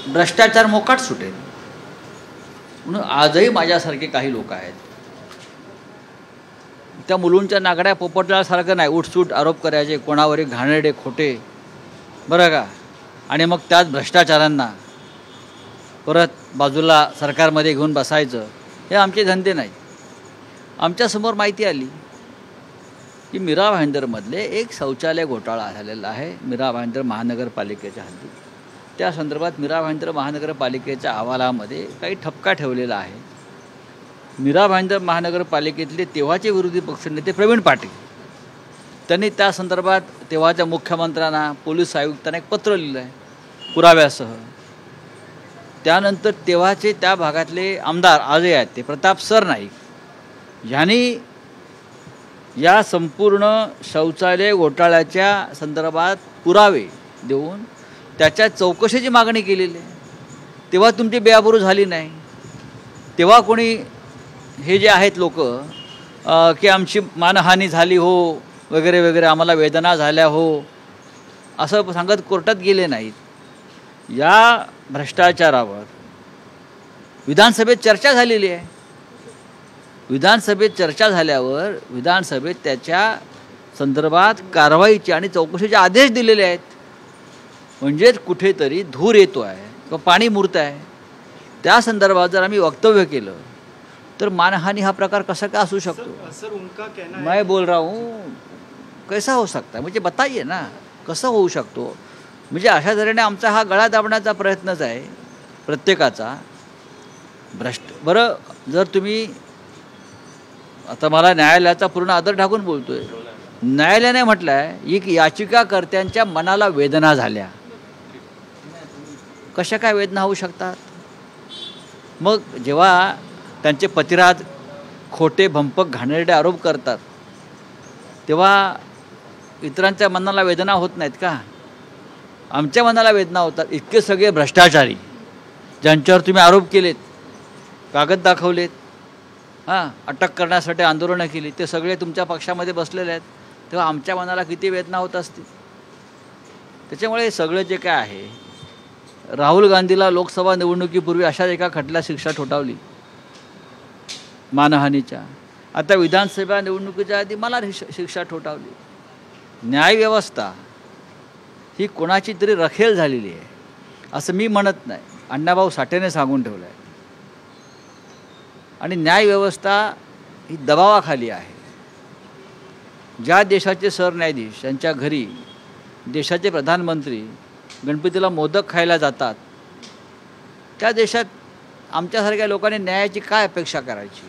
भ्रष्टाचार मोकाट सुटेल। म्हणून आजही माझ्यासारखे काही लोक आहेत, त्या मुलूंच्या नागड्या पोपटल्यासारखं नाही, उठसूट आरोप करायचे, कोणावरही घाणेरडे खोटे, बरं का, आणि मग त्याच भ्रष्टाचारांना परत बाजूला सरकारमध्ये घेऊन बसायचं, हे आमचे धंदे नाही। आमच्यासमोर माहिती आली की मीरा भाईंदरमधले एक शौचालय घोटाळा झालेला आहे मीरा भाईंदर महानगरपालिकेच्या हद्दीत। त्या संदर्भात मीरा भाईंदर महानगरपालिकेच्या अहवालामध्ये काही ठपका ठेवलेला आहे। मीरा भाईंदर महानगरपालिकेतले तेव्हाचे विरोधी पक्षनेते प्रवीण पाटील त्यांनी त्या संदर्भात तेव्हाच्या मुख्यमंत्र्यांना, पोलीस आयुक्तांना एक पत्र लिहिलं आहे पुराव्यासह। त्यानंतर तेव्हाचे त्या भागातले आमदार आजही आहेत ते प्रताप सरनाईक यांनी या संपूर्ण शौचालय घोटाळ्याच्या संदर्भात पुरावे देऊन त्याच्या चौकशीची मागणी केलेली आहे। तेव्हा तुमची बेआबरू झाली नाही, तेव्हा कोणी हे जे आहेत लोक की आमची मानहानी झाली हो वगैरे वगैरे, आम्हाला वेदना झाल्या हो असं सांगत कोर्टात गेले नाहीत। या भ्रष्टाचारावर विधानसभेत चर्चा झालेली आहे। विधानसभेत चर्चा झाल्यावर विधानसभेत त्याच्या संदर्भात कारवाईचे आणि चौकशीचे आदेश दिलेले आहेत। म्हणजेच कुठेतरी धूर येतो आहे किंवा पाणी मुरतं आहे, त्या संदर्भात जर आम्ही वक्तव्य केलं तर मानहानी हा प्रकार कसा काय असू शकतो? सर उनका कहना है, मैं बोल रहा हूँ कैसा हो सकता है, मुझे बताइए ना कसं होऊ शकतो? म्हणजे अशा तऱ्हेने आमचा हा गळा दाबण्याचा प्रयत्नच आहे प्रत्येकाचा। बरं, जर तुम्ही आता मला न्यायालयाचा पूर्ण आदर ठाकून बोलतोय, न्यायालयाने म्हटलं आहे की याचिकाकर्त्यांच्या मनाला वेदना झाल्या। कशा काय वेदना होऊ शकतात? मग जेव्हा त्यांचे पतिराज खोटे भंपक घाणेरडे आरोप करतात तेव्हा इतरांच्या मनाला वेदना होत नाहीत का? आमच्या मनाला वेदना होतात। इतके सगळे भ्रष्टाचारी ज्यांच्यावर तुम्ही आरोप केलेत, कागद दाखवलेत, अटक करण्यासाठी आंदोलनं केली, ते सगळे तुमच्या पक्षामध्ये बसलेले आहेत, तेव्हा आमच्या मनाला किती वेदना होत असतील। त्याच्यामुळे सगळं जे काय आहे, राहुल गांधीला लोकसभा निवडणुकीपूर्वी अशाच एका खटल्यात शिक्षा ठोठावली मानहानीच्या, आता विधानसभा निवडणुकीच्या आधी मला शिक्षा ठोठावली। न्यायव्यवस्था ही कोणाची तरी रखेल झालेली आहे असं मी म्हणत नाही, अण्णाभाऊ साठेने सांगून ठेवलं आहे। आणि न्यायव्यवस्था ही दबावाखाली आहे। ज्या देशाचे सरन्यायाधीश यांच्या घरी देशाचे प्रधानमंत्री गणपतीला मोदक खायला जातात, त्या देशात आमच्यासारख्या लोकांनी न्यायाची काय अपेक्षा करायची?